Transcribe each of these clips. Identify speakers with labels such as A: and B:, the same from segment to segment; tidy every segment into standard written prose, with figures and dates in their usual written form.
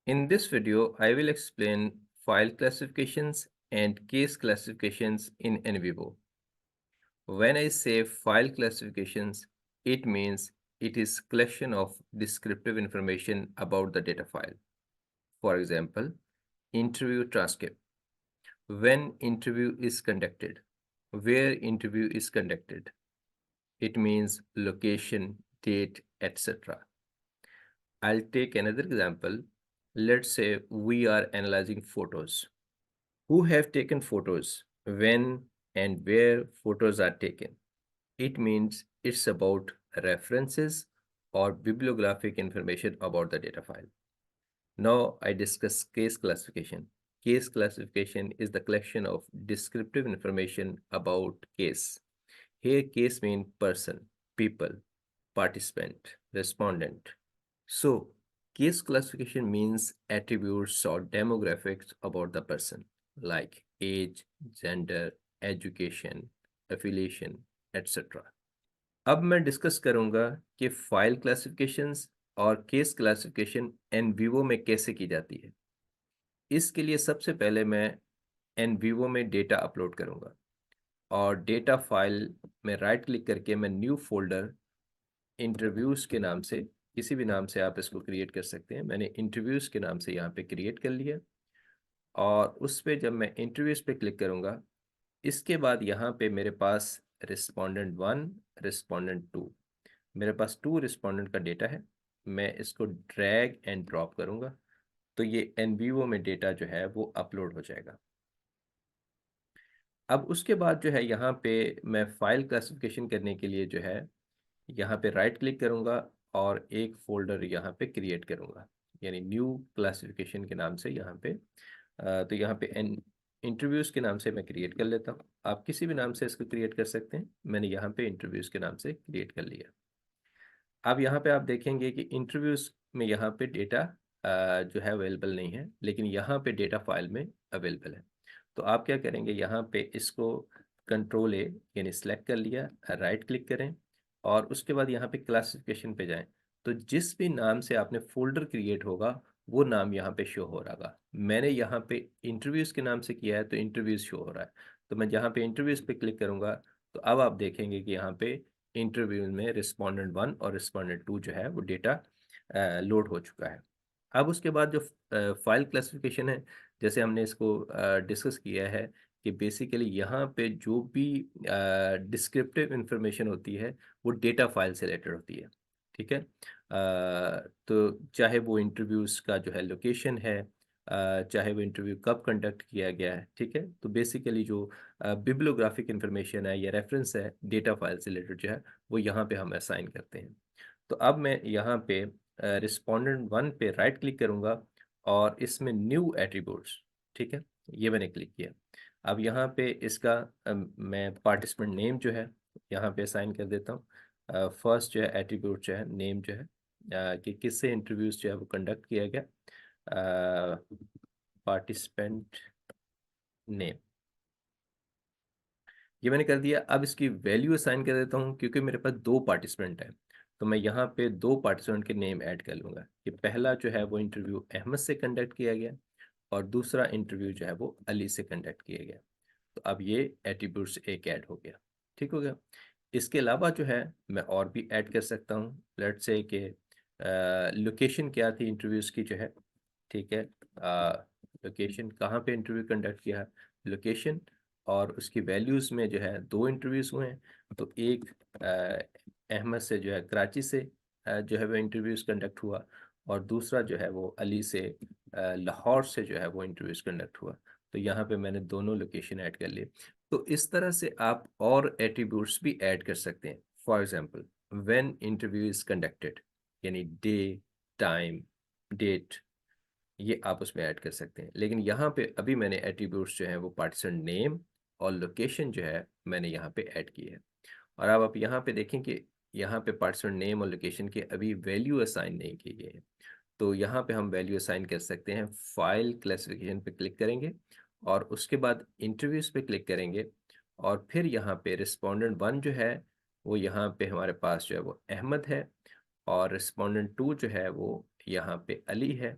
A: In this video, I will explain file classifications and case classifications in NVivo. When I say file classifications, it means it is collection of descriptive information about the data file. For example, interview transcript. When interview is conducted, where interview is conducted. It means location, date, etc. I'll take another example. Let's say we are analyzing photos. Who have taken photos, when and where photos are taken. It means it's about references or bibliographic information about the data file. Now I discuss case classification. Case classification is the collection of descriptive information about case. Here case means person, people, participant, respondent. So case classification means attributes or demographics about the person like age, gender, education, affiliation, etc. अब मैं discuss करूंगा कि file classifications और case classification N Vivo में कैसे की जाती है। इसके लिए सबसे पहले मैं एन वीवो में डेटा अपलोड करूंगा और डेटा फाइल में राइट क्लिक करके मैं न्यू फोल्डर इंटरव्यूज़ के नाम से, किसी भी नाम से आप इसको क्रिएट कर सकते हैं। मैंने इंटरव्यूज़ के नाम से यहाँ पे क्रिएट कर लिया और उस पर जब मैं इंटरव्यूज़ पे क्लिक करूँगा, इसके बाद यहाँ पे मेरे पास रिस्पोंडेंट 1, रिस्पोंडेंट 2, मेरे पास 2 रिस्पोंडेंट का डेटा है। मैं इसको ड्रैग एंड ड्रॉप करूँगा तो ये एनवीवो में डेटा जो है वो अपलोड हो जाएगा। अब उसके बाद जो है यहाँ पे मैं फाइल क्लासिफिकेशन करने के लिए जो है यहाँ पे राइट क्लिक करूँगा और एक फोल्डर यहाँ पे क्रिएट करूँगा, यानी न्यू क्लासिफिकेशन के नाम से यहाँ पे तो यहाँ पे इंटरव्यूज़ के नाम से मैं क्रिएट कर लेता हूँ। आप किसी भी नाम से इसको क्रिएट कर सकते हैं। मैंने यहाँ पे इंटरव्यूज़ के नाम से क्रिएट कर लिया। अब यहाँ पे आप देखेंगे कि इंटरव्यूज़ में यहाँ पे डेटा जो है अवेलेबल नहीं है, लेकिन यहाँ पे डेटा फाइल में अवेलेबल है। तो आप क्या करेंगे, यहाँ पे इसको कंट्रोल ए यानी सेलेक्ट कर लिया, राइट क्लिक करें और उसके बाद यहाँ पे क्लासिफिकेशन पे जाएं। तो जिस भी नाम से आपने फोल्डर क्रिएट होगा वो नाम यहाँ पे शो हो रहा है। मैंने यहाँ पे इंटरव्यूज़ के नाम से किया है तो इंटरव्यूज़ शो हो रहा है। तो मैं यहाँ पे इंटरव्यूज़ पे क्लिक करूँगा तो अब आप देखेंगे कि यहाँ पे इंटरव्यू में रिस्पोंडेंट 1 और रिस्पोंडेंट 2 जो है वो डेटा लोड हो चुका है। अब उसके बाद जो फाइल क्लासिफिकेशन है, जैसे हमने इसको डिस्कस किया है कि बेसिकली यहाँ पे जो भी डिस्क्रिप्टिव इंफॉर्मेशन होती है वो डेटा फाइल से रिलेटेड होती है। ठीक है। तो चाहे वो इंटरव्यूज़ का जो है लोकेशन है, चाहे वो इंटरव्यू कब कंडक्ट किया गया है, ठीक है। तो बेसिकली जो बिब्लियोग्राफिक इंफॉर्मेशन है या रेफरेंस है डेटा फाइल से रिलेटेड जो है वो यहाँ पे हम असाइन करते हैं। तो अब मैं यहाँ पे रिस्पोंडेंट 1 पे राइट क्लिक करूँगा और इसमें न्यू एट्रीब्यूट्स, ठीक है, ये मैंने क्लिक किया। अब यहाँ पे इसका मैं पार्टिसिपेंट नेम जो है यहाँ पे असाइन कर देता हूँ। फर्स्ट जो है एट्रीब्यूट जो है नेम जो है कि किससे इंटरव्यूज जो है वो कंडक्ट किया गया, पार्टिसिपेंट नेम, ये मैंने कर दिया। अब इसकी वैल्यू असाइन कर देता हूँ क्योंकि मेरे पास 2 पार्टिसिपेंट हैं। तो मैं यहाँ पे 2 पार्टिसिपेंट के नेम ऐड कर लूँगा कि पहला जो है वो इंटरव्यू अहमद से कंडक्ट किया गया और दूसरा इंटरव्यू जो है वो अली से कंडक्ट किया गया। तो अब ये एट्रीब्यूट्स एक ऐड हो गया, ठीक हो गया। इसके अलावा जो है मैं और भी ऐड कर सकता हूँ। लेट्स से कि लोकेशन क्या थी इंटरव्यूज़ की जो है, ठीक है। लोकेशन कहाँ पे इंटरव्यू कंडक्ट किया है, लोकेशन, और उसकी वैल्यूज़ में जो है 2 इंटरव्यूज़ हुए हैं। तो एक अहमद से जो है कराची से जो है वो इंटरव्यूज़ कंडक्ट हुआ और दूसरा जो है वो अली से लाहौर से जो है वो इंटरव्यूज़ कंडक्ट हुआ। तो यहाँ पे मैंने दोनों लोकेशन ऐड कर लिए। तो इस तरह से आप और एट्रीब्यूट्स भी ऐड कर सकते हैं। For example when interview is conducted, यानी डे, टाइम, डेट, ये आप उसमें ऐड कर सकते हैं। लेकिन यहाँ पे अभी मैंने एट्रीब्यूट्स जो है वो पार्टिसन नेम और लोकेशन जो है मैंने यहाँ पे ऐड की है। और अब आप यहाँ पे देखें कि यहाँ पे पार्टिसन नेम और लोकेशन के अभी वैल्यू असाइन नहीं की गई है। तो यहाँ पे हम वैल्यू असाइन कर सकते हैं। फाइल क्लासिफिकेशन पे क्लिक करेंगे और उसके बाद इंटरव्यूज पे क्लिक करेंगे और फिर यहाँ पे रिस्पोंडेंट 1 जो है वो यहाँ पे हमारे पास जो है वो अहमद है और रिस्पोंडेंट 2 जो है वो यहाँ पे अली है।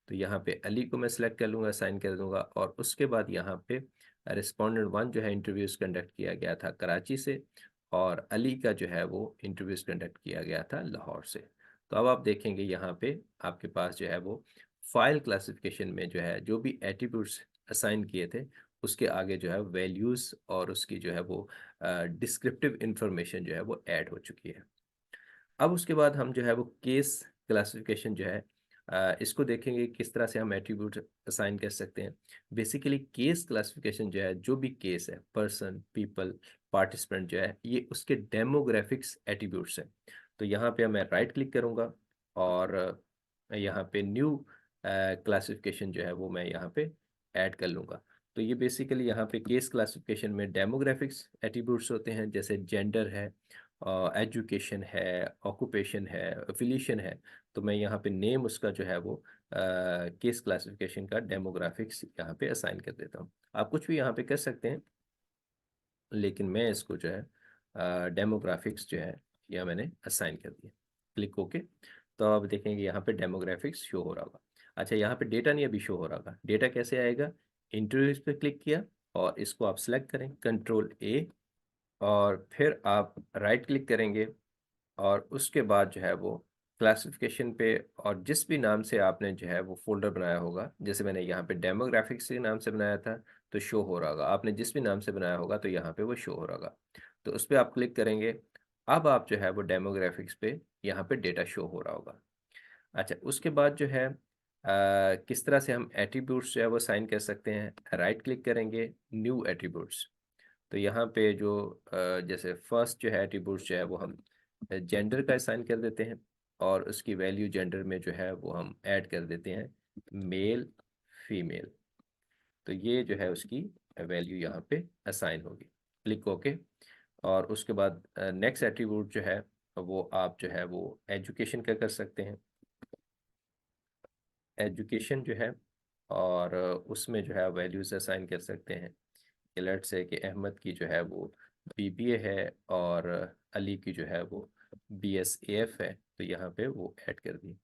A: तो यहाँ पे अली को मैं सिलेक्ट कर लूँगा, साइन कर दूंगा, और उसके बाद यहाँ पे रिस्पोंडेंट 1 जो है इंटरव्यूज़ कंडक्ट किया गया था कराची से, और अली का जो है वो इंटरव्यूज़ कंडक्ट किया गया था लाहौर से। तो अब आप देखेंगे यहाँ पे आपके पास जो है वो फाइल क्लासिफिकेशन में जो है जो भी एट्रीब्यूट्स असाइन किए थे उसके आगे जो है वैल्यूज़ और उसकी जो है वो डिस्क्रिप्टिव इंफॉर्मेशन जो है वो ऐड हो चुकी है। अब उसके बाद हम जो है वो केस क्लासिफिकेशन जो है इसको देखेंगे किस तरह से हम एट्रीब्यूट असाइन कर सकते हैं। बेसिकली केस क्लासिफिकेशन जो है, जो भी केस है, पर्सन, पीपल, पार्टिसिपेंट जो है, ये उसके डेमोग्राफिक्स एट्रीब्यूट्स हैं। तो यहाँ पे मैं राइट क्लिक करूँगा और यहाँ पे न्यू क्लासिफिकेशन जो है वो मैं यहाँ पे ऐड कर लूँगा। तो ये बेसिकली यहाँ पे केस क्लासिफिकेशन में डेमोग्राफिक्स एट्रीब्यूट्स होते हैं, जैसे जेंडर है, एजुकेशन है, ऑक्यूपेशन है, एफिलिएशन है। तो मैं यहाँ पे नेम उसका जो है वो केस क्लासिफिकेशन का डेमोग्राफिक्स यहाँ पे असाइन कर देता हूँ। आप कुछ भी यहाँ पे कर सकते हैं, लेकिन मैं इसको जो है डेमोग्राफिक्स जो है यह मैंने असाइन कर दिया। Click okay. तो अब देखेंगे यहाँ पे डेमोग्राफिक्स शो हो रहा होगा। अच्छा, यहाँ पे डेटा नहीं अभी शो हो रहा होगा। डेटा कैसे आएगा? इंटरव्यूज पे क्लिक किया और इसको आप सेलेक्ट करें, कंट्रोल ए, और फिर आप राइट क्लिक करेंगे और उसके बाद जो है वो क्लासिफिकेशन पे, और जिस भी नाम से आपने जो है वो फोल्डर बनाया होगा, जैसे मैंने यहाँ पे डेमोग्राफिक्स के नाम से बनाया था तो शो हो रहा होगा, आपने जिस भी नाम से बनाया होगा तो यहाँ पे वो शो हो रहा होगा। तो उस पर आप क्लिक करेंगे। अब आप जो है वो डेमोग्राफिक्स पे यहाँ पे डेटा शो हो रहा होगा। अच्छा, उसके बाद जो है किस तरह से हम एट्रीब्यूट्स जो है वो साइन कर सकते हैं। राइट क्लिक करेंगे, न्यू एट्रीब्यूट्स। तो यहाँ पे जो जैसे फर्स्ट जो है एट्रीब्यूट जो है वो हम जेंडर का असाइन कर देते हैं, और उसकी वैल्यू जेंडर में जो है वो हम ऐड कर देते हैं मेल, फीमेल। तो ये जो है उसकी वैल्यू यहाँ पे असाइन होगी। Click okay. और उसके बाद नेक्स्ट एट्रीब्यूट जो है वो आप जो है वो एजुकेशन का कर सकते हैं। एजुकेशन जो है, और उसमें जो है वैल्यूज असाइन कर सकते हैं। लेट्स से कि अहमद की जो है वो बीबीए है और अली की जो है वो बीएसएफ है, तो यहाँ पे वो ऐड कर दी।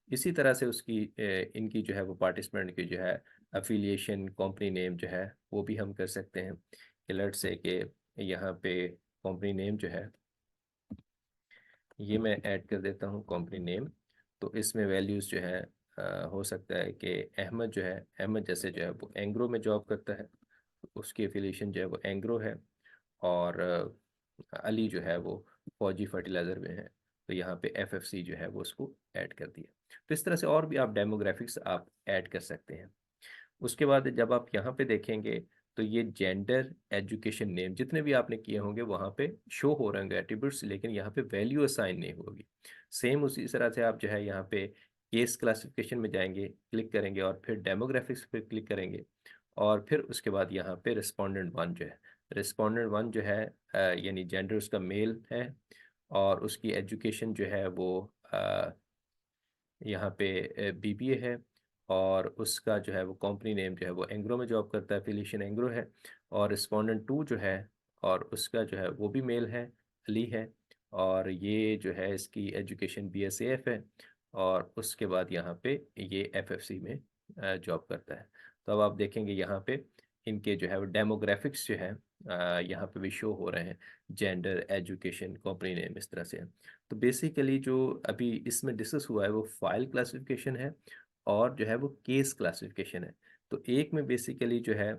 A: इसी तरह से उसकी इनकी जो है वो पार्टिसिपेंट की जो है अफिलिएशन, कंपनी नेम जो है वो भी हम कर सकते हैं। लेट्स से कि यहाँ पे कंपनी नेम जो है ये मैं ऐड कर देता हूँ, कंपनी नेम। तो इसमें वैल्यूज़ जो है हो सकता है कि अहमद जो है, अहमद जैसे जो है वो एंग्रो में जॉब करता है, उसकी एफिलिएशन जो है वो एंग्रो है, और अली जो है वो फौजी फर्टिलाइज़र में है, तो यहाँ पे एफएफसी जो है वो उसको ऐड कर दिया। तो इस तरह से और भी आप डेमोग्राफिक्स आप ऐड कर सकते हैं। उसके बाद जब आप यहाँ पे देखेंगे तो ये जेंडर, एजुकेशन, नेम जितने भी आपने किए होंगे वहाँ पे शो हो रहे होंगे एट्रीब्यूट्स, लेकिन यहाँ पे वैल्यू असाइन नहीं होगी। सेम उसी तरह से आप जो है यहाँ पे केस क्लासिफिकेशन में जाएंगे, क्लिक करेंगे और फिर डेमोग्राफिक्स पे क्लिक करेंगे, और फिर उसके बाद यहाँ पे रिस्पोंडेंट 1 जो है, रिस्पोंडेंट 1 जो है यानी जेंडर उसका मेल है, और उसकी एजुकेशन जो है वो यहाँ पे बीबीए है, और उसका जो है वो कंपनी नेम जो है वो एंग्रो में जॉब करता है, फिलिशन एंग्रो है, और रिस्पोंडेंट 2 जो है और उसका जो है वो भी मेल है, अली है, और ये जो है इसकी एजुकेशन बीएसएफ है, और उसके बाद यहाँ पे ये एफएफसी में जॉब करता है। तो अब आप देखेंगे यहाँ पे इनके जो है वो डेमोग्राफिक्स जो है यहाँ पे भी शो हो रहे हैं, जेंडर, एजुकेशन, कंपनी नेम, इस तरह से। तो बेसिकली जो अभी इसमें डिस्कस हुआ है वो फाइल क्लासिफिकेशन है, और जो है वो केस क्लासिफिकेशन है। तो एक में बेसिकली जो है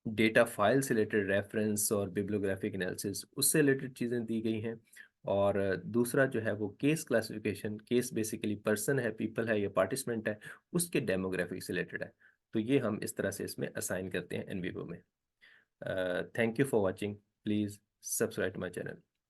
A: डेटा फाइल से रिलेटेड रेफरेंस और बिब्लियोग्राफिक एनालिसिस उससे रिलेटेड चीज़ें दी गई हैं, और दूसरा जो है वो case classification, case basically person है, पीपल है या पार्टिसिपेंट है, उसके डेमोग्राफिक से रिलेटेड है। तो ये हम इस तरह से इसमें असाइन करते हैं एनवीबो में। Thank you for watching. Please subscribe to my channel.